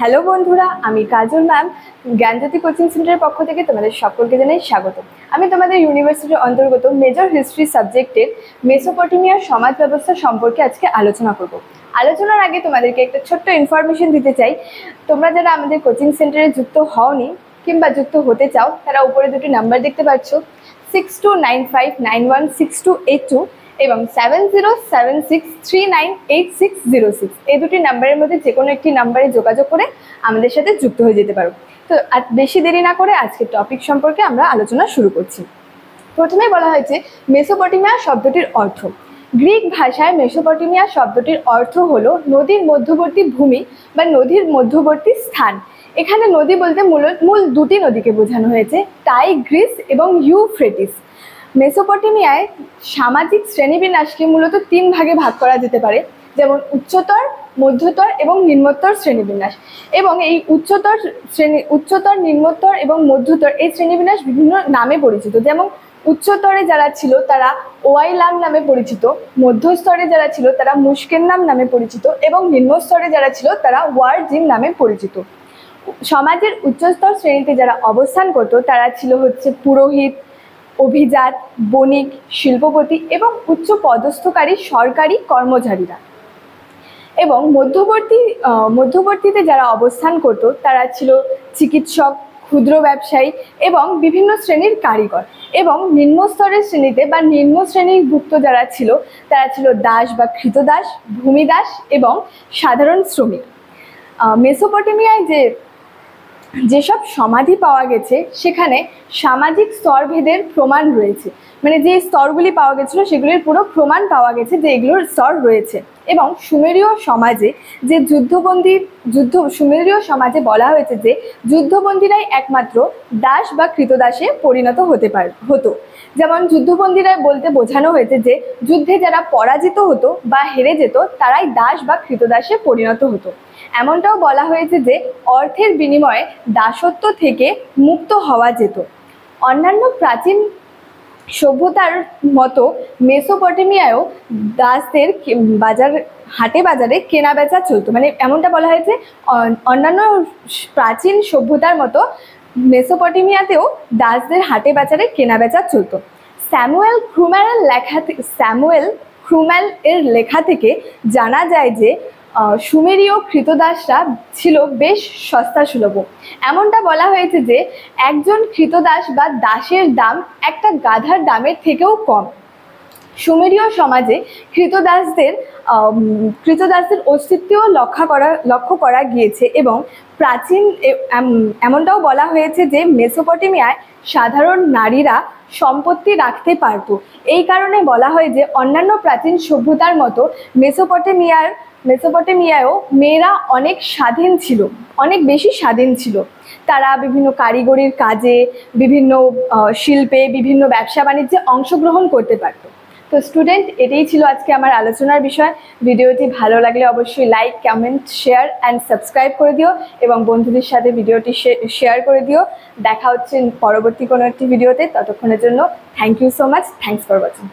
Hello বন্ধুরা, আমি কাজল ma'am জ্ঞানজ্যোতি coaching সেন্টারের পক্ষ থেকে তোমাদের সকলকে জানাই স্বাগত। আমি তোমাদের ইউনিভার্সিটির অন্তর্গত মেজর হিস্ট্রি সাবজেক্টের মেসোপটেমিয়ার সমাজ ব্যবস্থা সম্পর্কে আজকে আলোচনা করব। আলোচনার আগে তোমাদেরকে একটা ছোট্ট ইনফরমেশন দিতে চাই। তোমরা যারা আমাদের কোচিং সেন্টারে যুক্ত হওনি কিংবা যুক্ত হতে চাও, তারা উপরে দুটি নাম্বার দেখতে পাচ্ছ, 6295916282 এবং 7076398606। এই দুটি নাম্বারের মধ্যে যে কোনো একটি নাম্বারে যোগাযোগ করে আমাদের সাথে যুক্ত হয়ে যেতে পারো। তো বেশি দেরি না করে আজকের টপিক সম্পর্কে আমরা আলোচনা শুরু করছি। প্রথমেই বলা হয়েছে মেসোপটেমিয়া শব্দটির অর্থ। গ্রিক ভাষায় মেসোপটেমিয়া শব্দটির অর্থ হলো নদীর মধ্যবর্তী ভূমি বা নদীর মধ্যবর্তী স্থান। এখানে নদী বলতে মূল দুটি নদীকে বোঝানো হয়েছে, টাইগ্রিস এবং ইউফ্রেটিস। মেসোপটেমিয়ায় সামাজিক শ্রেণীবিন্যাসকে মূলত তিন ভাগে ভাগ করা যেতে পারে, যেমন উচ্চতর, মধ্যতর এবং নিম্নতর শ্রেণীবিন্যাস। এবং এই উচ্চতর, নিম্নতর এবং মধ্যতর এই শ্রেণীবিন্যাস বিভিন্ন নামে পরিচিত। যেমন উচ্চতরে যারা ছিল তারা ওয়াইলাম নামে পরিচিত, মধ্যস্তরে যারা ছিল তারা মুশকেন্নাম নামে পরিচিত এবং নিম্নস্তরে যারা ছিল তারা ওয়ার্জিন নামে পরিচিত। সমাজের উচ্চস্তর শ্রেণীতে যারা অবস্থান করত তারা ছিল পুরোহিত, অভিজাত, বণিক, শিল্পপতি এবং উচ্চ পদস্থকারী সরকারি কর্মচারীরা। এবং মধ্যবর্তীতে যারা অবস্থান করত তারা ছিল চিকিৎসক, ক্ষুদ্র ব্যবসায়ী এবং বিভিন্ন শ্রেণীর কারিগর। এবং নিম্নস্তরের শ্রেণীতে বা নিম্ন শ্রেণীভুক্ত যারা ছিল তারা ছিল দাস বা কৃতদাস, ভূমিদাস এবং সাধারণ শ্রমিক। মেসোপটেমিয়ায় যেসব সমাধি পাওয়া গেছে সেখানে সামাজিক স্তরভেদের প্রমাণ রয়েছে, মানে যে স্তরগুলি পাওয়া গেছিল সেগুলির পুরো প্রমাণ পাওয়া গেছে যে এগুলোর স্তর রয়েছে। এবং সুমেরীয় সমাজে বলা হয়েছে যে যুদ্ধবন্দীরাই একমাত্র দাস বা কৃতদাসে পরিণত হতো। যেমন যুদ্ধবন্দীরা বলতে বোঝানো হয়েছে যে যুদ্ধে যারা পরাজিত হতো বা হেরে যেত তারাই দাস বা কৃতদাসে পরিণত হতো। এমনটাও বলা হয়েছে যে অর্থের বিনিময়ে দাসত্ব থেকে মুক্ত হওয়া যেত। অন্যান্য প্রাচীন সভ্যতার মতো মেসোপটেমিয়ায়ও দাসদের হাটে বাজারে কেনা বেচা চলতো। মানে এমনটা বলা হয়েছে অন্যান্য প্রাচীন সভ্যতার মতো মেসোপটেমিয়াতেও দাসদের হাটে বাজারে কেনা বেচা চলতো। স্যামুয়েল ক্রুম্যাল এর লেখা থেকে জানা যায় যে সুমেরীয় কৃতদাসরা ছিল বেশ সস্তা সুলভ। এমনটা বলা হয়েছে যে একজন কৃতদাস বা দাসের দাম একটা গাধার দামের থেকেও কম। সুমেরীয় সমাজে কৃতদাসদের অস্তিত্বও লক্ষ্য করা গিয়েছে। এবং এমনটাও বলা হয়েছে যে মেসোপটেমিয়ায় সাধারণ নারীরা সম্পত্তি রাখতে পারত। এই কারণে বলা হয় যে অন্যান্য প্রাচীন সভ্যতার মতো মেসোপটেমিয়ায়ও মেয়েরা অনেক বেশি স্বাধীন ছিল। তারা বিভিন্ন কারিগরির কাজে, বিভিন্ন শিল্পে, বিভিন্ন ব্যবসা বাণিজ্যে অংশগ্রহণ করতে পারত। তো স্টুডেন্ট, এটাই ছিল আজকে আমার আলোচনার বিষয়। ভিডিওটি ভালো লাগলে অবশ্যই like, comment, share and subscribe করে দিও এবং বন্ধুদের সাথে ভিডিওটি শেয়ার করে দিও। দেখা হচ্ছে পরবর্তী কোনো একটি ভিডিওতে। ততক্ষণের জন্য thank you so much. Thanks for watching.